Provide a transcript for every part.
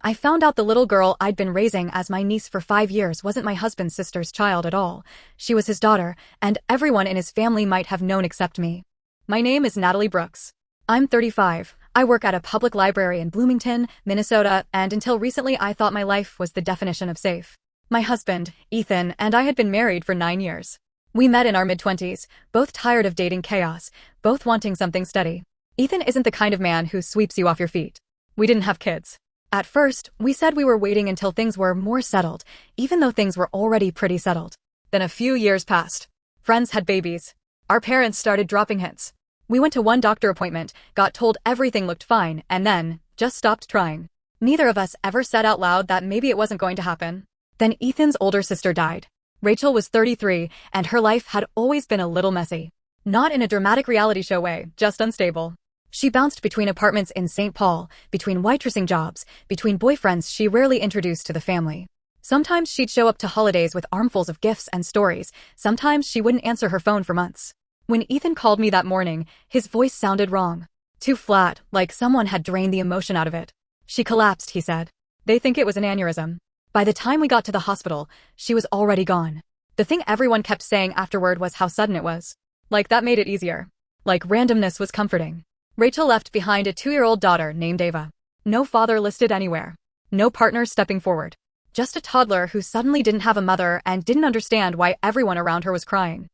I found out the little girl I'd been raising as my niece for 5 years wasn't my husband's sister's child at all. She was his daughter, and everyone in his family might have known except me. My name is Natalie Brooks. I'm 35. I work at a public library in Bloomington, Minnesota, and until recently I thought my life was the definition of safe. My husband, Ethan, and I had been married for 9 years. We met in our mid-20s, both tired of dating chaos, both wanting something steady. Ethan isn't the kind of man who sweeps you off your feet. We didn't have kids. At first, we said we were waiting until things were more settled, even though things were already pretty settled. Then a few years passed. Friends had babies. Our parents started dropping hints. We went to one doctor appointment, got told everything looked fine, and then just stopped trying. Neither of us ever said out loud that maybe it wasn't going to happen. Then Ethan's older sister died. Rachel was 33, and her life had always been a little messy. Not in a dramatic reality show way, just unstable. She bounced between apartments in St. Paul, between waitressing jobs, between boyfriends she rarely introduced to the family. Sometimes she'd show up to holidays with armfuls of gifts and stories, sometimes she wouldn't answer her phone for months. When Ethan called me that morning, his voice sounded wrong. Too flat, like someone had drained the emotion out of it. She collapsed, he said. They think it was an aneurysm. By the time we got to the hospital, she was already gone. The thing everyone kept saying afterward was how sudden it was. Like that made it easier. Like randomness was comforting. Rachel left behind a 2-year-old daughter named Ava. No father listed anywhere. No partner stepping forward. Just a toddler who suddenly didn't have a mother and didn't understand why everyone around her was crying.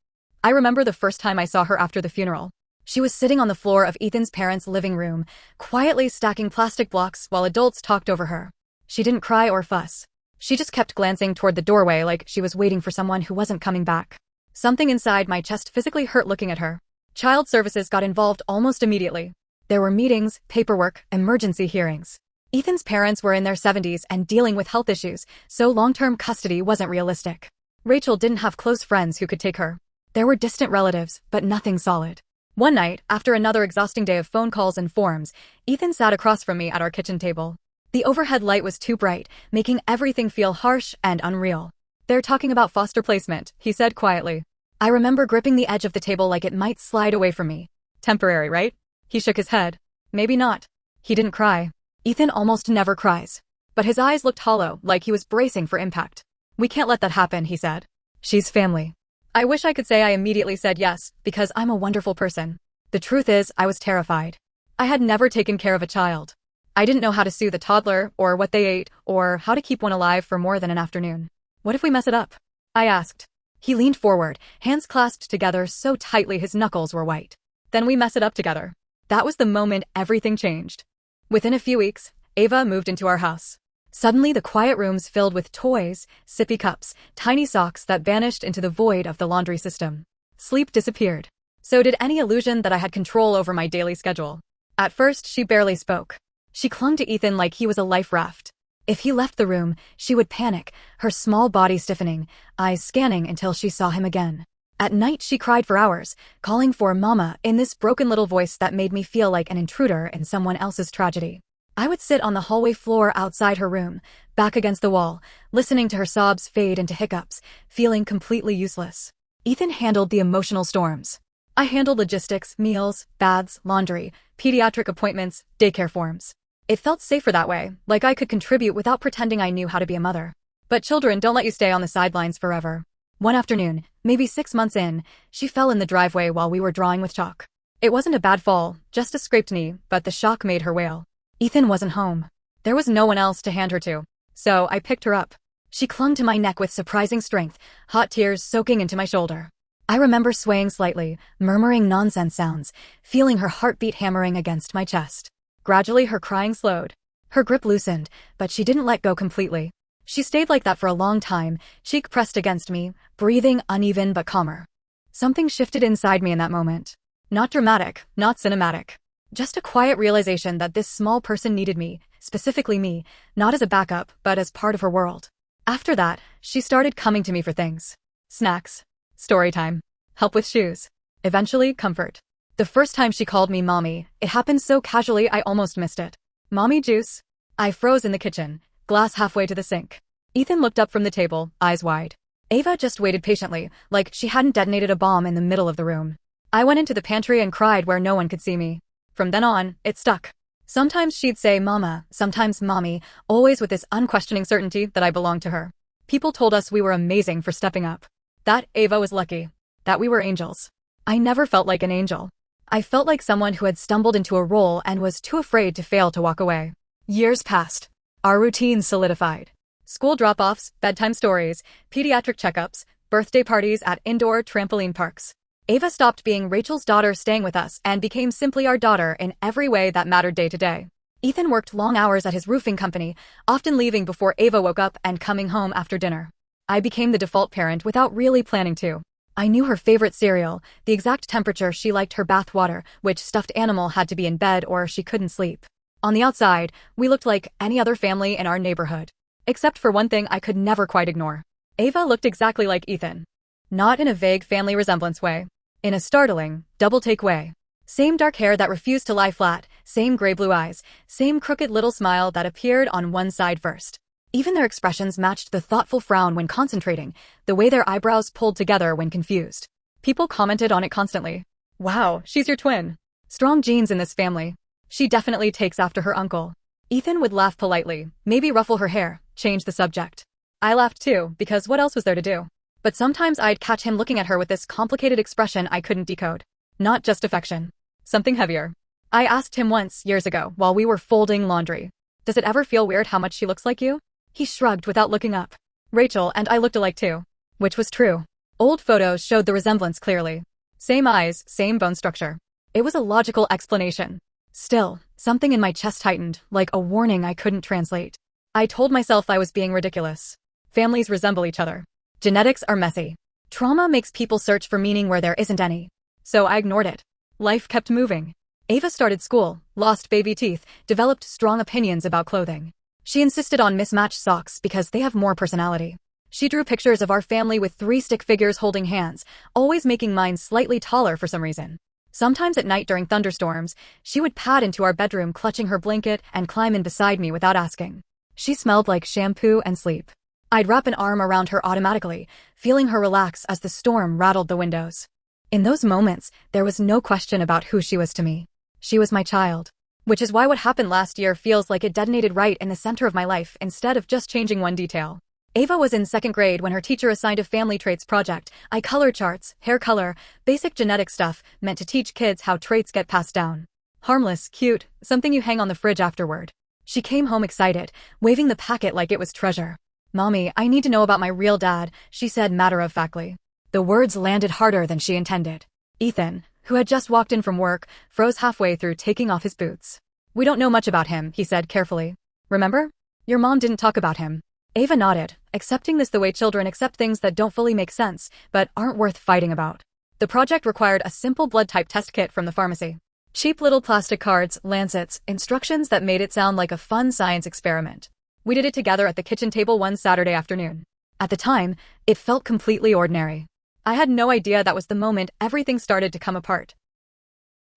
I remember the first time I saw her after the funeral. She was sitting on the floor of Ethan's parents' living room, quietly stacking plastic blocks while adults talked over her. She didn't cry or fuss. She just kept glancing toward the doorway like she was waiting for someone who wasn't coming back. Something inside my chest physically hurt looking at her. Child services got involved almost immediately. There were meetings, paperwork, emergency hearings. Ethan's parents were in their 70s and dealing with health issues, so long-term custody wasn't realistic. Rachel didn't have close friends who could take her. There were distant relatives, but nothing solid. One night, after another exhausting day of phone calls and forms, Ethan sat across from me at our kitchen table. The overhead light was too bright, making everything feel harsh and unreal. They're talking about foster placement, he said quietly. I remember gripping the edge of the table like it might slide away from me. Temporary, right? He shook his head. Maybe not. He didn't cry. Ethan almost never cries. But his eyes looked hollow, like he was bracing for impact. We can't let that happen, he said. She's family. I wish I could say I immediately said yes, because I'm a wonderful person. The truth is, I was terrified. I had never taken care of a child. I didn't know how to soothe a toddler, or what they ate, or how to keep one alive for more than an afternoon. What if we mess it up? I asked. He leaned forward, hands clasped together so tightly his knuckles were white. Then we mess it up together. That was the moment everything changed. Within a few weeks, Ava moved into our house. Suddenly the quiet rooms filled with toys, sippy cups, tiny socks that vanished into the void of the laundry system. Sleep disappeared. So did any illusion that I had control over my daily schedule. At first, she barely spoke. She clung to Ethan like he was a life raft. If he left the room, she would panic, her small body stiffening, eyes scanning until she saw him again. At night she cried for hours, calling for Mama in this broken little voice that made me feel like an intruder in someone else's tragedy. I would sit on the hallway floor outside her room, back against the wall, listening to her sobs fade into hiccups, feeling completely useless. Ethan handled the emotional storms. I handled logistics, meals, baths, laundry, pediatric appointments, daycare forms. It felt safer that way, like I could contribute without pretending I knew how to be a mother. But children don't let you stay on the sidelines forever. One afternoon, maybe 6 months in, she fell in the driveway while we were drawing with chalk. It wasn't a bad fall, just a scraped knee, but the shock made her wail. Ethan wasn't home. There was no one else to hand her to. So I picked her up. She clung to my neck with surprising strength, hot tears soaking into my shoulder. I remember swaying slightly, murmuring nonsense sounds, feeling her heartbeat hammering against my chest. Gradually her crying slowed. Her grip loosened, but she didn't let go completely. She stayed like that for a long time, cheek pressed against me, breathing uneven but calmer. Something shifted inside me in that moment. Not dramatic, not cinematic. Just a quiet realization that this small person needed me, specifically me, not as a backup, but as part of her world. After that, she started coming to me for things. Snacks. Story time. Help with shoes. Eventually, comfort. The first time she called me Mommy, it happened so casually I almost missed it. Mommy juice? I froze in the kitchen, glass halfway to the sink. Ethan looked up from the table, eyes wide. Ava just waited patiently, like she hadn't detonated a bomb in the middle of the room. I went into the pantry and cried where no one could see me. From then on, it stuck. Sometimes she'd say mama, sometimes mommy, always with this unquestioning certainty that I belonged to her. People told us we were amazing for stepping up. That Ava was lucky. That we were angels. I never felt like an angel. I felt like someone who had stumbled into a role and was too afraid to fail to walk away. Years passed. Our routines solidified. School drop-offs, bedtime stories, pediatric checkups, birthday parties at indoor trampoline parks. Ava stopped being Rachel's daughter staying with us and became simply our daughter in every way that mattered day to day. Ethan worked long hours at his roofing company, often leaving before Ava woke up and coming home after dinner. I became the default parent without really planning to. I knew her favorite cereal, the exact temperature she liked her bath water, which stuffed animal had to be in bed or she couldn't sleep. On the outside, we looked like any other family in our neighborhood. Except for one thing I could never quite ignore. Ava looked exactly like Ethan. Not in a vague family resemblance way. In a startling, double-take way. Same dark hair that refused to lie flat, same gray-blue eyes, same crooked little smile that appeared on one side first. Even their expressions matched the thoughtful frown when concentrating, the way their eyebrows pulled together when confused. People commented on it constantly. Wow, she's your twin. Strong genes in this family. She definitely takes after her uncle. Ethan would laugh politely, maybe ruffle her hair, change the subject. I laughed too, because what else was there to do? But sometimes I'd catch him looking at her with this complicated expression I couldn't decode. Not just affection. Something heavier. I asked him once, years ago, while we were folding laundry. Does it ever feel weird how much she looks like you? He shrugged without looking up. Rachel and I looked alike too. Which was true. Old photos showed the resemblance clearly. Same eyes, same bone structure. It was a logical explanation. Still, something in my chest tightened, like a warning I couldn't translate. I told myself I was being ridiculous. Families resemble each other. Genetics are messy. Trauma makes people search for meaning where there isn't any. So I ignored it. Life kept moving. Ava started school, lost baby teeth, developed strong opinions about clothing. She insisted on mismatched socks because they have more personality. She drew pictures of our family with 3 stick figures holding hands, always making mine slightly taller for some reason. Sometimes at night during thunderstorms, she would pad into our bedroom clutching her blanket and climb in beside me without asking. She smelled like shampoo and sleep. I'd wrap an arm around her automatically, feeling her relax as the storm rattled the windows. In those moments, there was no question about who she was to me. She was my child. Which is why what happened last year feels like it detonated right in the center of my life instead of just changing one detail. Ava was in 2nd grade when her teacher assigned a family traits project. Color charts, hair color, basic genetic stuff meant to teach kids how traits get passed down. Harmless, cute, something you hang on the fridge afterward. She came home excited, waving the packet like it was treasure. Mommy, I need to know about my real dad, she said matter-of-factly. The words landed harder than she intended. Ethan, who had just walked in from work, froze halfway through taking off his boots. We don't know much about him, he said carefully. Remember? Your mom didn't talk about him. Ava nodded, accepting this the way children accept things that don't fully make sense, but aren't worth fighting about. The project required a simple blood type test kit from the pharmacy. Cheap little plastic cards, lancets, instructions that made it sound like a fun science experiment. We did it together at the kitchen table one Saturday afternoon. At the time, it felt completely ordinary. I had no idea that was the moment everything started to come apart.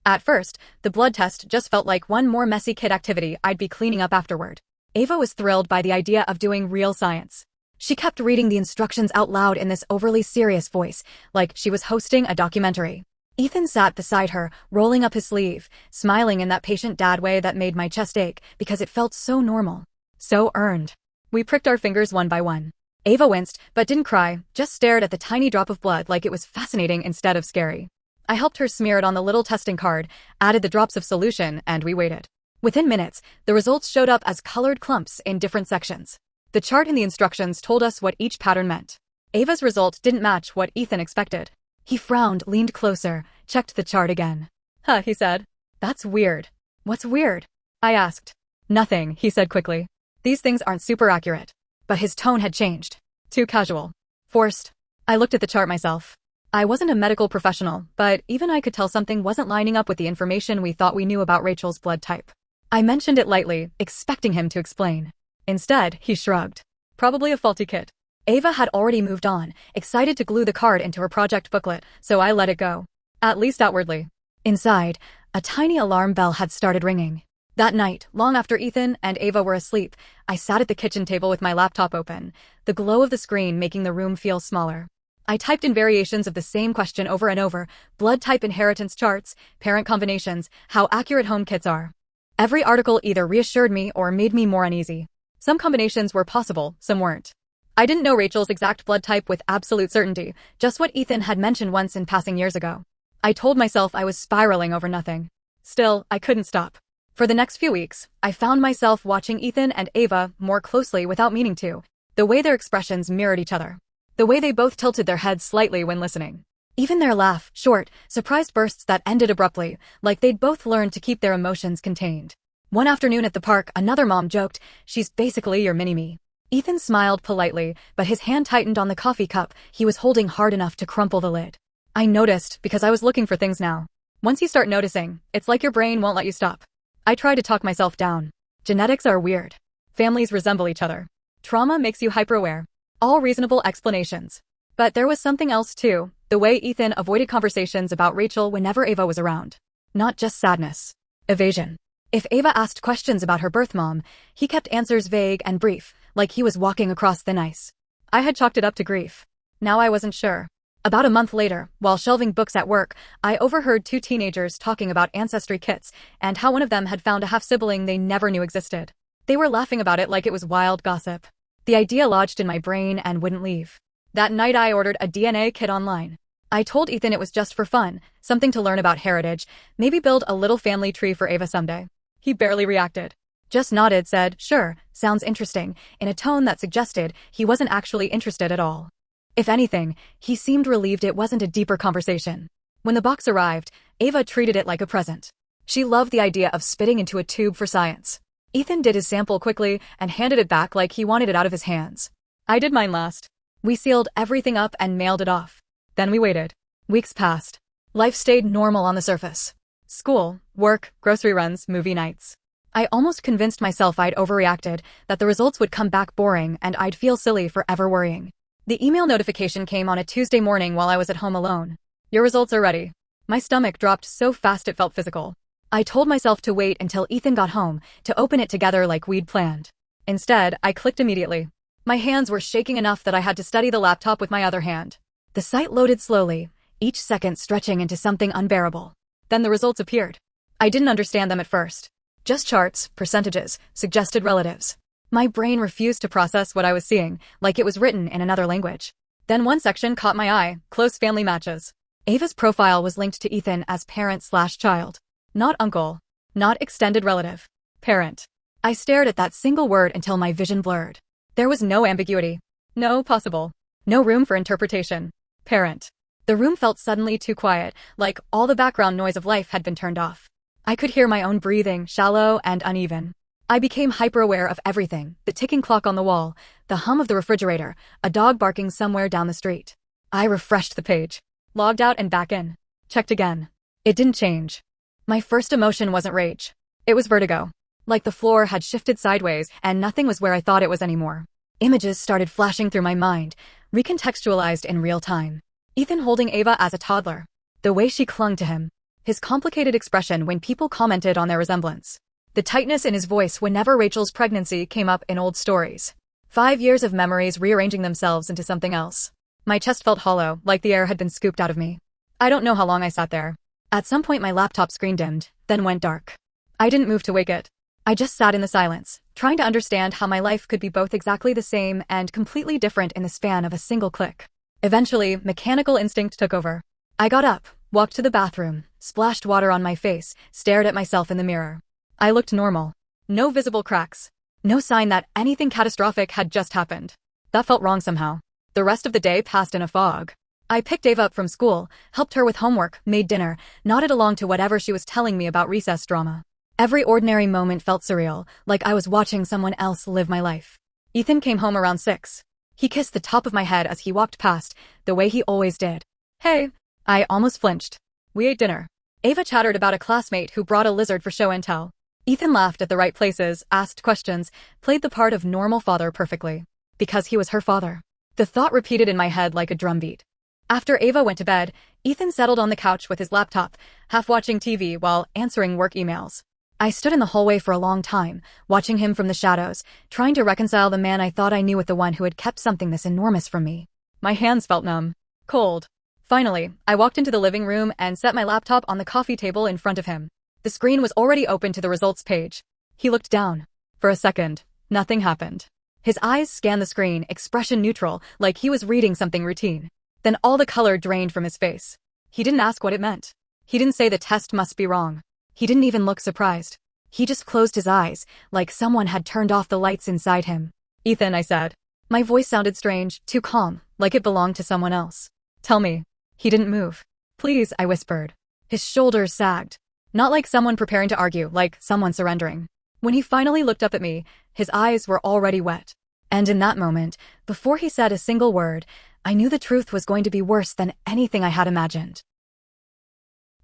At first, the blood test just felt like one more messy kid activity I'd be cleaning up afterward. Ava was thrilled by the idea of doing real science. She kept reading the instructions out loud in this overly serious voice, like she was hosting a documentary. Ethan sat beside her, rolling up his sleeve, smiling in that patient dad way that made my chest ache because it felt so normal. So earned. We pricked our fingers one by one. Ava winced, but didn't cry, just stared at the tiny drop of blood like it was fascinating instead of scary. I helped her smear it on the little testing card, added the drops of solution, and we waited. Within minutes, the results showed up as colored clumps in different sections. The chart in the instructions told us what each pattern meant. Ava's result didn't match what Ethan expected. He frowned, leaned closer, checked the chart again. Huh, he said. That's weird. What's weird? I asked. Nothing, he said quickly. These things aren't super accurate. But his tone had changed. Too casual. Forced. I looked at the chart myself. I wasn't a medical professional, but even I could tell something wasn't lining up with the information we thought we knew about Rachel's blood type. I mentioned it lightly, expecting him to explain. Instead, he shrugged. Probably a faulty kit. Ava had already moved on, excited to glue the card into her project booklet, so I let it go. At least outwardly. Inside, a tiny alarm bell had started ringing. That night, long after Ethan and Ava were asleep, I sat at the kitchen table with my laptop open, the glow of the screen making the room feel smaller. I typed in variations of the same question over and over, blood type inheritance charts, parent combinations, how accurate home kits are. Every article either reassured me or made me more uneasy. Some combinations were possible, some weren't. I didn't know Rachel's exact blood type with absolute certainty, just what Ethan had mentioned once in passing years ago. I told myself I was spiraling over nothing. Still, I couldn't stop. For the next few weeks, I found myself watching Ethan and Ava more closely without meaning to. The way their expressions mirrored each other. The way they both tilted their heads slightly when listening. Even their laugh, short, surprised bursts that ended abruptly, like they'd both learned to keep their emotions contained. One afternoon at the park, another mom joked, "She's basically your mini-me." Ethan smiled politely, but his hand tightened on the coffee cup he was holding hard enough to crumple the lid. I noticed because I was looking for things now. Once you start noticing, it's like your brain won't let you stop. I tried to talk myself down. Genetics are weird. Families resemble each other. Trauma makes you hyper-aware. All reasonable explanations. But there was something else too, the way Ethan avoided conversations about Rachel whenever Ava was around. Not just sadness. Evasion. If Ava asked questions about her birth mom, he kept answers vague and brief, like he was walking across thin ice. I had chalked it up to grief. Now I wasn't sure. About a month later, while shelving books at work, I overheard two teenagers talking about ancestry kits and how one of them had found a half-sibling they never knew existed. They were laughing about it like it was wild gossip. The idea lodged in my brain and wouldn't leave. That night I ordered a DNA kit online. I told Ethan it was just for fun, something to learn about heritage, maybe build a little family tree for Ava someday. He barely reacted. Just nodded, said, "Sure, sounds interesting," in a tone that suggested he wasn't actually interested at all. If anything, he seemed relieved it wasn't a deeper conversation. When the box arrived, Ava treated it like a present. She loved the idea of spitting into a tube for science. Ethan did his sample quickly and handed it back like he wanted it out of his hands. I did mine last. We sealed everything up and mailed it off. Then we waited. Weeks passed. Life stayed normal on the surface. School, work, grocery runs, movie nights. I almost convinced myself I'd overreacted, that the results would come back boring and I'd feel silly for ever worrying. The email notification came on a Tuesday morning while I was at home alone. "Your results are ready." My stomach dropped so fast it felt physical. I told myself to wait until Ethan got home, to open it together like we'd planned. Instead, I clicked immediately. My hands were shaking enough that I had to steady the laptop with my other hand. The site loaded slowly, each second stretching into something unbearable. Then the results appeared. I didn't understand them at first. Just charts, percentages, suggested relatives. My brain refused to process what I was seeing, like it was written in another language. Then one section caught my eye, close family matches. Ava's profile was linked to Ethan as parent/child. Not uncle. Not extended relative. Parent. I stared at that single word until my vision blurred. There was no ambiguity. No possible. No room for interpretation. Parent. The room felt suddenly too quiet, like all the background noise of life had been turned off. I could hear my own breathing, shallow and uneven. I became hyper-aware of everything, the ticking clock on the wall, the hum of the refrigerator, a dog barking somewhere down the street. I refreshed the page. Logged out and back in. Checked again. It didn't change. My first emotion wasn't rage. It was vertigo. Like the floor had shifted sideways and nothing was where I thought it was anymore. Images started flashing through my mind, recontextualized in real time. Ethan holding Ava as a toddler. The way she clung to him. His complicated expression when people commented on their resemblance. The tightness in his voice whenever Rachel's pregnancy came up in old stories. 5 years of memories rearranging themselves into something else. My chest felt hollow, like the air had been scooped out of me. I don't know how long I sat there. At some point my laptop screen dimmed, then went dark. I didn't move to wake it. I just sat in the silence, trying to understand how my life could be both exactly the same and completely different in the span of a single click. Eventually, mechanical instinct took over. I got up, walked to the bathroom, splashed water on my face, stared at myself in the mirror. I looked normal. No visible cracks. No sign that anything catastrophic had just happened. That felt wrong somehow. The rest of the day passed in a fog. I picked Ava up from school, helped her with homework, made dinner, nodded along to whatever she was telling me about recess drama. Every ordinary moment felt surreal, like I was watching someone else live my life. Ethan came home around 6. He kissed the top of my head as he walked past, the way he always did. "Hey." I almost flinched. We ate dinner. Ava chattered about a classmate who brought a lizard for show and tell. Ethan laughed at the right places, asked questions, played the part of normal father perfectly. Because he was her father. The thought repeated in my head like a drumbeat. After Ava went to bed, Ethan settled on the couch with his laptop, half watching TV while answering work emails. I stood in the hallway for a long time, watching him from the shadows, trying to reconcile the man I thought I knew with the one who had kept something this enormous from me. My hands felt numb. Cold. Finally, I walked into the living room and set my laptop on the coffee table in front of him. The screen was already open to the results page. He looked down. For a second, nothing happened. His eyes scanned the screen, expression neutral, like he was reading something routine. Then all the color drained from his face. He didn't ask what it meant. He didn't say the test must be wrong. He didn't even look surprised. He just closed his eyes, like someone had turned off the lights inside him. Ethan, I said. My voice sounded strange, too calm, like it belonged to someone else. Tell me. He didn't move. Please, I whispered. His shoulders sagged. Not like someone preparing to argue, like someone surrendering. When he finally looked up at me, his eyes were already wet. And in that moment, before he said a single word, I knew the truth was going to be worse than anything I had imagined.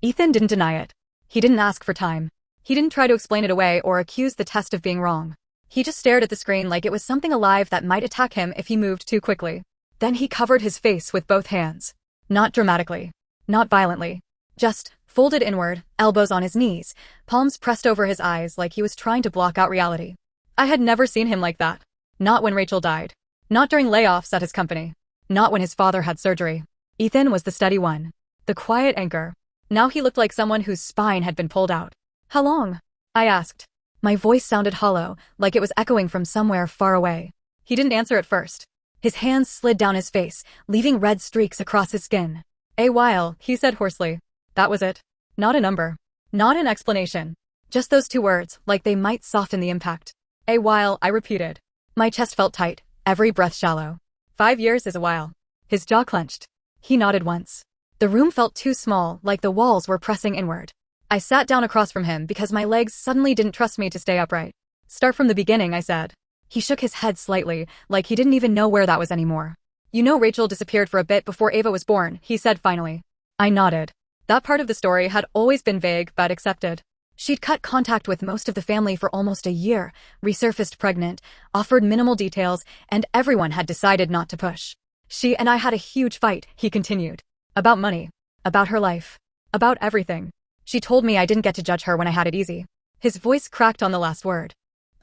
Ethan didn't deny it. He didn't ask for time. He didn't try to explain it away or accuse the test of being wrong. He just stared at the screen like it was something alive that might attack him if he moved too quickly. Then he covered his face with both hands. Not dramatically. Not violently. Just folded inward, elbows on his knees, palms pressed over his eyes like he was trying to block out reality. I had never seen him like that. Not when Rachel died. Not during layoffs at his company. Not when his father had surgery. Ethan was the steady one. The quiet anchor. Now he looked like someone whose spine had been pulled out. How long? I asked. My voice sounded hollow, like it was echoing from somewhere far away. He didn't answer at first. His hands slid down his face, leaving red streaks across his skin. A while, he said hoarsely. That was it. Not a number. Not an explanation. Just those two words, like they might soften the impact. A while, I repeated. My chest felt tight, every breath shallow. 5 years is a while. His jaw clenched. He nodded once. The room felt too small, like the walls were pressing inward. I sat down across from him because my legs suddenly didn't trust me to stay upright. Start from the beginning, I said. He shook his head slightly, like he didn't even know where that was anymore. You know Rachel disappeared for a bit before Ava was born, he said finally. I nodded. That part of the story had always been vague but accepted. She'd cut contact with most of the family for almost a year, resurfaced pregnant, offered minimal details, and everyone had decided not to push. She and I had a huge fight, he continued. About money. About her life. About everything. She told me I didn't get to judge her when I had it easy. His voice cracked on the last word.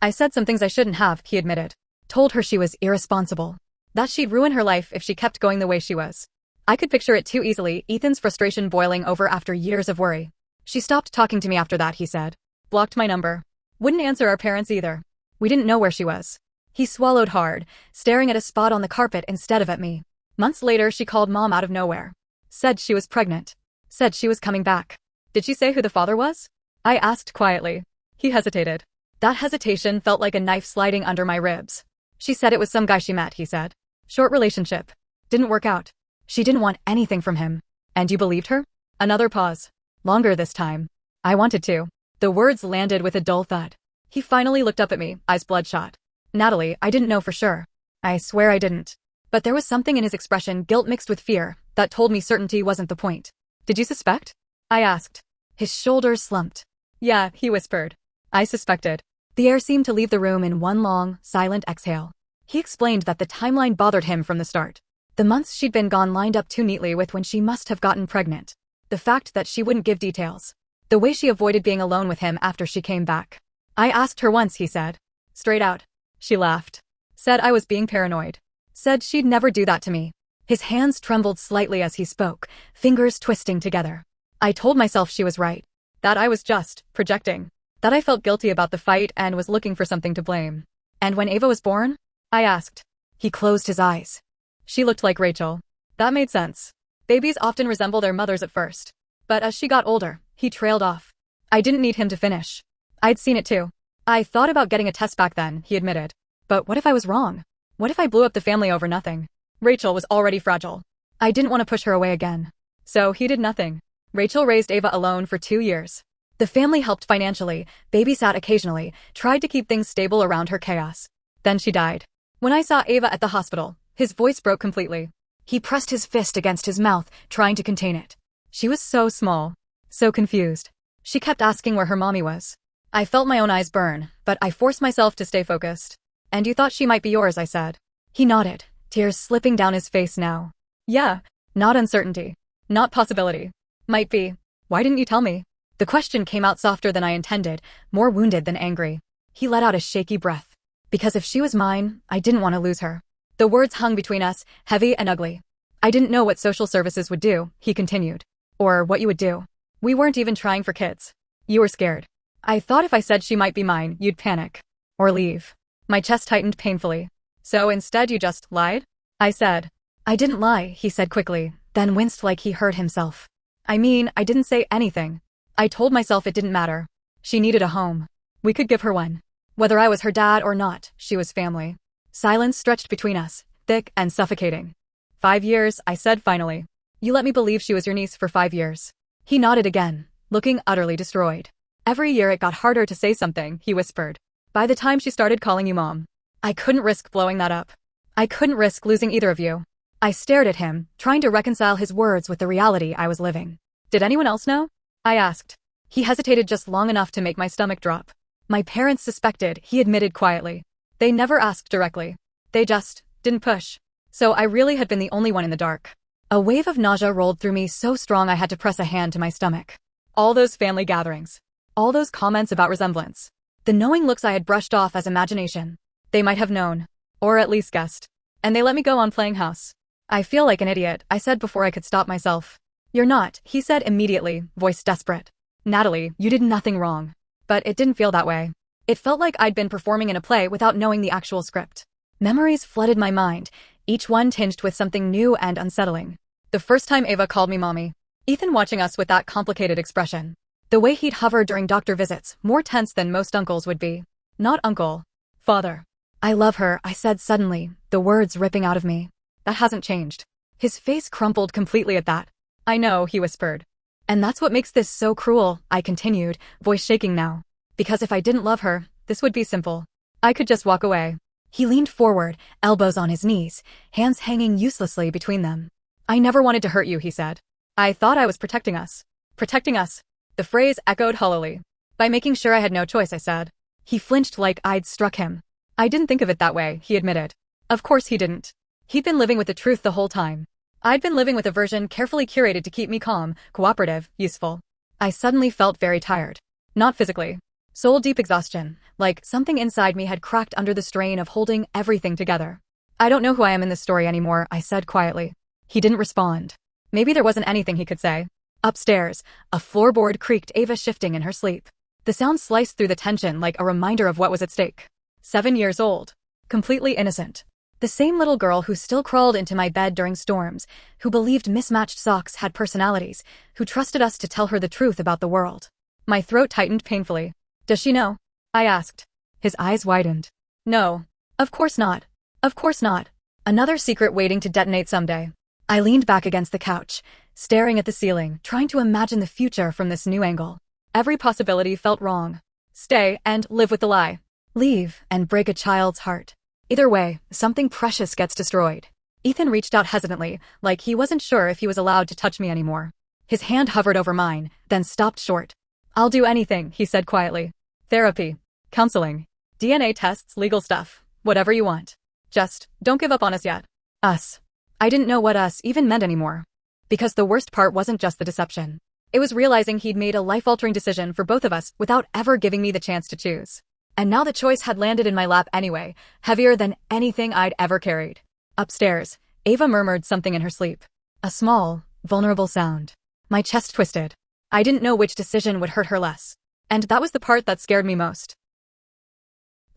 I said some things I shouldn't have, he admitted. Told her she was irresponsible. That she'd ruin her life if she kept going the way she was. I could picture it too easily, Ethan's frustration boiling over after years of worry. She stopped talking to me after that, he said. Blocked my number. Wouldn't answer our parents either. We didn't know where she was. He swallowed hard, staring at a spot on the carpet instead of at me. Months later, she called Mom out of nowhere. Said she was pregnant. Said she was coming back. Did she say who the father was? I asked quietly. He hesitated. That hesitation felt like a knife sliding under my ribs. She said it was some guy she met, he said. Short relationship. Didn't work out. She didn't want anything from him. And you believed her? Another pause. Longer this time. I wanted to. The words landed with a dull thud. He finally looked up at me, eyes bloodshot. Natalie, I didn't know for sure. I swear I didn't. But there was something in his expression, guilt mixed with fear, that told me certainty wasn't the point. Did you suspect? I asked. His shoulders slumped. Yeah, he whispered. I suspected. The air seemed to leave the room in one long, silent exhale. He explained that the timeline bothered him from the start. The months she'd been gone lined up too neatly with when she must have gotten pregnant. The fact that she wouldn't give details. The way she avoided being alone with him after she came back. I asked her once, he said. Straight out. She laughed. Said I was being paranoid. Said she'd never do that to me. His hands trembled slightly as he spoke, fingers twisting together. I told myself she was right. That I was just projecting. That I felt guilty about the fight and was looking for something to blame. And when Ava was born? I asked. He closed his eyes. She looked like Rachel. That made sense. Babies often resemble their mothers at first. But as she got older, he trailed off. I didn't need him to finish. I'd seen it too. I thought about getting a test back then, he admitted. But what if I was wrong? What if I blew up the family over nothing? Rachel was already fragile. I didn't want to push her away again. So he did nothing. Rachel raised Ava alone for 2 years. The family helped financially, babysat occasionally, tried to keep things stable around her chaos. Then she died. When I saw Ava at the hospital, his voice broke completely. He pressed his fist against his mouth, trying to contain it. She was so small. So confused. She kept asking where her mommy was. I felt my own eyes burn, but I forced myself to stay focused. And you thought she might be yours, I said. He nodded, tears slipping down his face now. Yeah. Not uncertainty. Not possibility. Might be. Why didn't you tell me? The question came out softer than I intended, more wounded than angry. He let out a shaky breath. Because if she was mine, I didn't want to lose her. The words hung between us, heavy and ugly. I didn't know what social services would do, he continued. Or what you would do. We weren't even trying for kids. You were scared. I thought if I said she might be mine, you'd panic. Or leave. My chest tightened painfully. So instead you just lied? I said. I didn't lie, he said quickly, then winced like he heard himself. I mean, I didn't say anything. I told myself it didn't matter. She needed a home. We could give her one. Whether I was her dad or not, she was family. Silence stretched between us, thick and suffocating. 5 years, I said finally. You let me believe she was your niece for 5 years. He nodded again, looking utterly destroyed. Every year it got harder to say something, he whispered. By the time she started calling you mom, I couldn't risk blowing that up. I couldn't risk losing either of you. I stared at him, trying to reconcile his words with the reality I was living. Did anyone else know? I asked. He hesitated just long enough to make my stomach drop. My parents suspected, he admitted quietly. They never asked directly. They just didn't push. So I really had been the only one in the dark. A wave of nausea rolled through me so strong I had to press a hand to my stomach. All those family gatherings. All those comments about resemblance. The knowing looks I had brushed off as imagination. They might have known. Or at least guessed. And they let me go on playing house. I feel like an idiot, I said before I could stop myself. You're not, he said immediately, voice desperate. Natalie, you did nothing wrong. But it didn't feel that way. It felt like I'd been performing in a play without knowing the actual script. Memories flooded my mind, each one tinged with something new and unsettling. The first time Ava called me mommy. Ethan watching us with that complicated expression. The way he'd hover during doctor visits, more tense than most uncles would be. Not uncle. Father. I love her, I said suddenly, the words ripping out of me. That hasn't changed. His face crumpled completely at that. I know, he whispered. And that's what makes this so cruel, I continued, voice shaking now. Because if I didn't love her, this would be simple. I could just walk away. He leaned forward, elbows on his knees, hands hanging uselessly between them. I never wanted to hurt you, he said. I thought I was protecting us. Protecting us. The phrase echoed hollowly. By making sure I had no choice, I said. He flinched like I'd struck him. I didn't think of it that way, he admitted. Of course he didn't. He'd been living with the truth the whole time. I'd been living with a version carefully curated to keep me calm, cooperative, useful. I suddenly felt very tired. Not physically. Soul-deep exhaustion, like something inside me had cracked under the strain of holding everything together. I don't know who I am in this story anymore, I said quietly. He didn't respond. Maybe there wasn't anything he could say. Upstairs, a floorboard creaked, Ava shifting in her sleep. The sound sliced through the tension like a reminder of what was at stake. 7 years old. Completely innocent. The same little girl who still crawled into my bed during storms, who believed mismatched socks had personalities, who trusted us to tell her the truth about the world. My throat tightened painfully. Does she know? I asked. His eyes widened. No. Of course not. Of course not. Another secret waiting to detonate someday. I leaned back against the couch, staring at the ceiling, trying to imagine the future from this new angle. Every possibility felt wrong. Stay and live with the lie. Leave and break a child's heart. Either way, something precious gets destroyed. Ethan reached out hesitantly, like he wasn't sure if he was allowed to touch me anymore. His hand hovered over mine, then stopped short. I'll do anything, he said quietly. Therapy. Counseling. DNA tests, legal stuff. Whatever you want. Just, don't give up on us yet. Us. I didn't know what us even meant anymore. Because the worst part wasn't just the deception. It was realizing he'd made a life-altering decision for both of us without ever giving me the chance to choose. And now the choice had landed in my lap anyway, heavier than anything I'd ever carried. Upstairs, Ava murmured something in her sleep. A small, vulnerable sound. My chest twisted. I didn't know which decision would hurt her less. And that was the part that scared me most.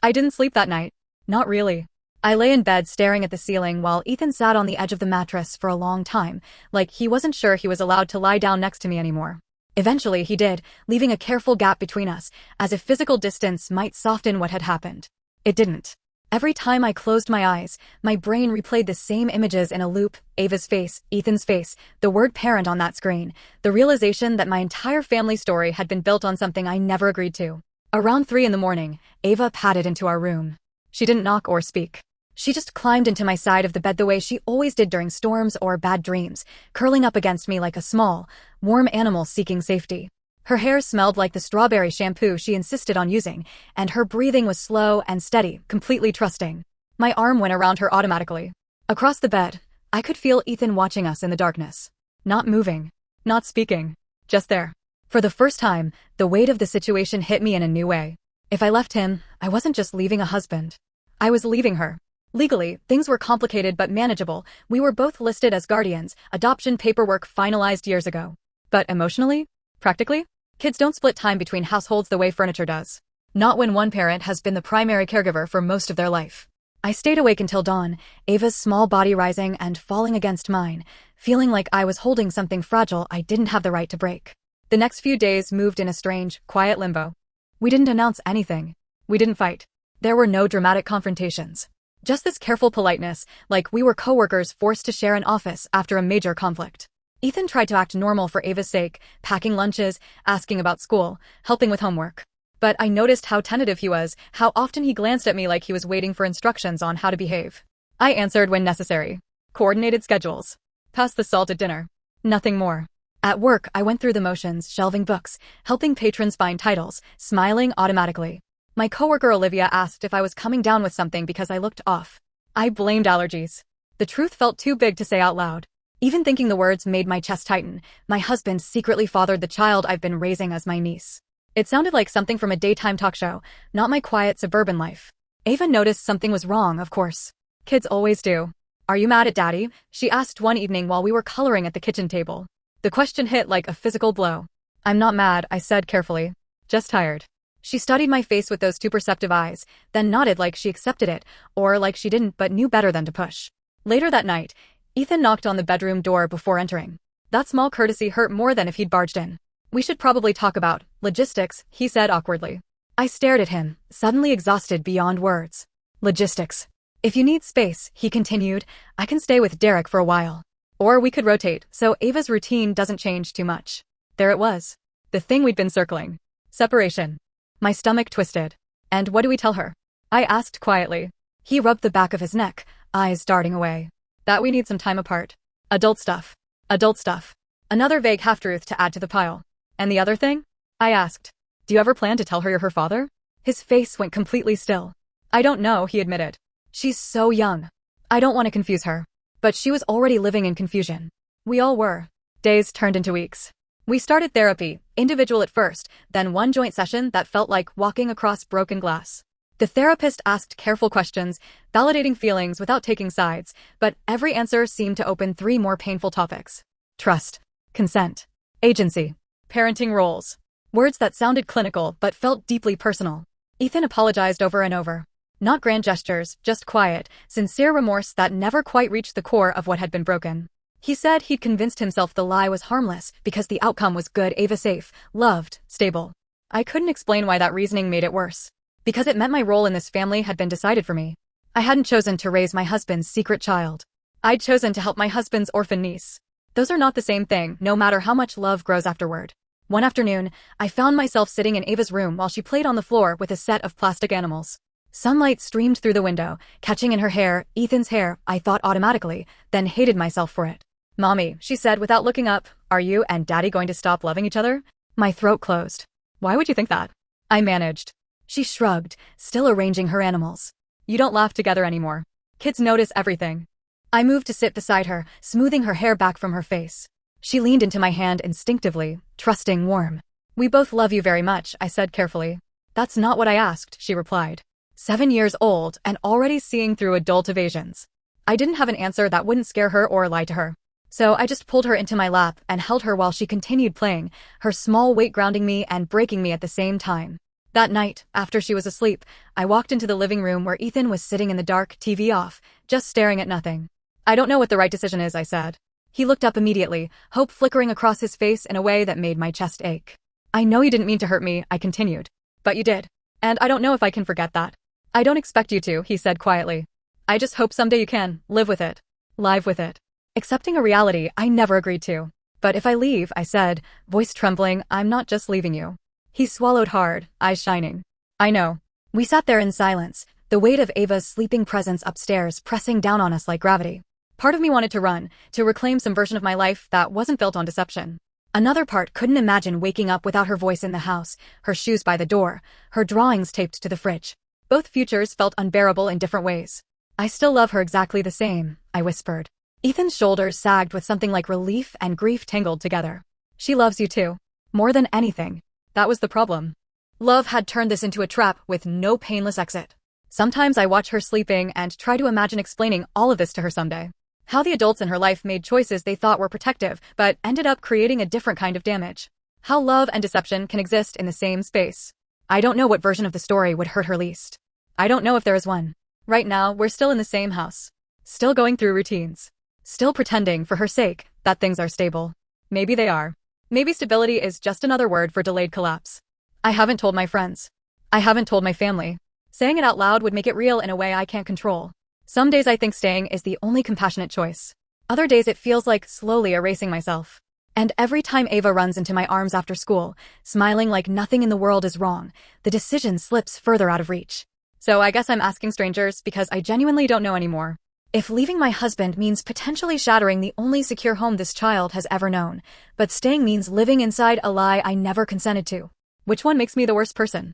I didn't sleep that night. Not really. I lay in bed staring at the ceiling while Ethan sat on the edge of the mattress for a long time, like he wasn't sure he was allowed to lie down next to me anymore. Eventually he did, leaving a careful gap between us, as if physical distance might soften what had happened. It didn't. Every time I closed my eyes, my brain replayed the same images in a loop: Ava's face, Ethan's face, the word parent on that screen, the realization that my entire family story had been built on something I never agreed to. Around 3 a.m, Ava padded into our room. She didn't knock or speak. She just climbed into my side of the bed the way she always did during storms or bad dreams, curling up against me like a small, warm animal seeking safety. Her hair smelled like the strawberry shampoo she insisted on using, and her breathing was slow and steady, completely trusting. My arm went around her automatically. Across the bed, I could feel Ethan watching us in the darkness. Not moving. Not speaking. Just there. For the first time, the weight of the situation hit me in a new way. If I left him, I wasn't just leaving a husband. I was leaving her. Legally, things were complicated but manageable. We were both listed as guardians, adoption paperwork finalized years ago. But emotionally? Practically? Kids don't split time between households the way furniture does. Not when one parent has been the primary caregiver for most of their life. I stayed awake until dawn, Ava's small body rising and falling against mine, feeling like I was holding something fragile I didn't have the right to break. The next few days moved in a strange, quiet limbo. We didn't announce anything. We didn't fight. There were no dramatic confrontations. Just this careful politeness, like we were coworkers forced to share an office after a major conflict. Ethan tried to act normal for Ava's sake, packing lunches, asking about school, helping with homework. But I noticed how tentative he was, how often he glanced at me like he was waiting for instructions on how to behave. I answered when necessary. Coordinated schedules. Pass the salt at dinner. Nothing more. At work, I went through the motions, shelving books, helping patrons find titles, smiling automatically. My coworker Olivia asked if I was coming down with something because I looked off. I blamed allergies. The truth felt too big to say out loud. Even thinking the words made my chest tighten. My husband secretly fathered the child I've been raising as my niece. It sounded like something from a daytime talk show, not my quiet suburban life. Ava noticed something was wrong, of course. Kids always do. Are you mad at Daddy? She asked one evening while we were coloring at the kitchen table. The question hit like a physical blow. I'm not mad, I said carefully. Just tired. She studied my face with those two perceptive eyes, then nodded like she accepted it, or like she didn't but knew better than to push. Later that night, Ethan knocked on the bedroom door before entering. That small courtesy hurt more than if he'd barged in. We should probably talk about logistics, he said awkwardly. I stared at him, suddenly exhausted beyond words. Logistics. If you need space, he continued, I can stay with Derek for a while. Or we could rotate, so Ava's routine doesn't change too much. There it was. The thing we'd been circling. Separation. My stomach twisted. And what do we tell her? I asked quietly. He rubbed the back of his neck, eyes darting away. That we need some time apart. Adult stuff. Adult stuff. Another vague half-truth to add to the pile. And the other thing? I asked. Do you ever plan to tell her you're her father? His face went completely still. I don't know, he admitted. She's so young. I don't want to confuse her. But she was already living in confusion. We all were. Days turned into weeks. We started therapy, individual at first, then one joint session that felt like walking across broken glass. The therapist asked careful questions, validating feelings without taking sides, but every answer seemed to open 3 more painful topics. Trust. Consent. Agency. Parenting roles. Words that sounded clinical but felt deeply personal. Ethan apologized over and over. Not grand gestures, just quiet, sincere remorse that never quite reached the core of what had been broken. He said he'd convinced himself the lie was harmless because the outcome was good, Ava safe, loved, stable. I couldn't explain why that reasoning made it worse. Because it meant my role in this family had been decided for me. I hadn't chosen to raise my husband's secret child. I'd chosen to help my husband's orphan niece. Those are not the same thing, no matter how much love grows afterward. One afternoon, I found myself sitting in Ava's room while she played on the floor with a set of plastic animals. Sunlight streamed through the window, catching in her hair, Ethan's hair, I thought automatically, then hated myself for it. Mommy, she said without looking up, are you and Daddy going to stop loving each other? My throat closed. Why would you think that? I managed. She shrugged, still arranging her animals. You don't laugh together anymore. Kids notice everything. I moved to sit beside her, smoothing her hair back from her face. She leaned into my hand instinctively, trusting, warm. We both love you very much, I said carefully. That's not what I asked, she replied. 7 years old and already seeing through adult evasions. I didn't have an answer that wouldn't scare her or lie to her. So I just pulled her into my lap and held her while she continued playing, her small weight grounding me and breaking me at the same time. That night, after she was asleep, I walked into the living room where Ethan was sitting in the dark, TV off, just staring at nothing. I don't know what the right decision is, I said. He looked up immediately, hope flickering across his face in a way that made my chest ache. I know you didn't mean to hurt me, I continued. But you did. And I don't know if I can forget that. I don't expect you to, he said quietly. I just hope someday you can, live with it. Live with it. Accepting a reality I never agreed to. But if I leave, I said, voice trembling, I'm not just leaving you. He swallowed hard, eyes shining. I know. We sat there in silence, the weight of Ava's sleeping presence upstairs pressing down on us like gravity. Part of me wanted to run, to reclaim some version of my life that wasn't built on deception. Another part couldn't imagine waking up without her voice in the house, her shoes by the door, her drawings taped to the fridge. Both futures felt unbearable in different ways. I still love her exactly the same, I whispered. Ethan's shoulders sagged with something like relief and grief tangled together. She loves you too. More than anything. That was the problem. Love had turned this into a trap with no painless exit. Sometimes I watch her sleeping and try to imagine explaining all of this to her someday. How the adults in her life made choices they thought were protective, but ended up creating a different kind of damage. How love and deception can exist in the same space. I don't know what version of the story would hurt her least. I don't know if there is one. Right now, we're still in the same house. Still going through routines. Still pretending, for her sake, that things are stable. Maybe they are. Maybe stability is just another word for delayed collapse. I haven't told my friends. I haven't told my family. Saying it out loud would make it real in a way I can't control. Some days I think staying is the only compassionate choice. Other days it feels like slowly erasing myself. And every time Ava runs into my arms after school, smiling like nothing in the world is wrong, the decision slips further out of reach. So I guess I'm asking strangers because I genuinely don't know anymore. If leaving my husband means potentially shattering the only secure home this child has ever known, but staying means living inside a lie I never consented to, which one makes me the worst person?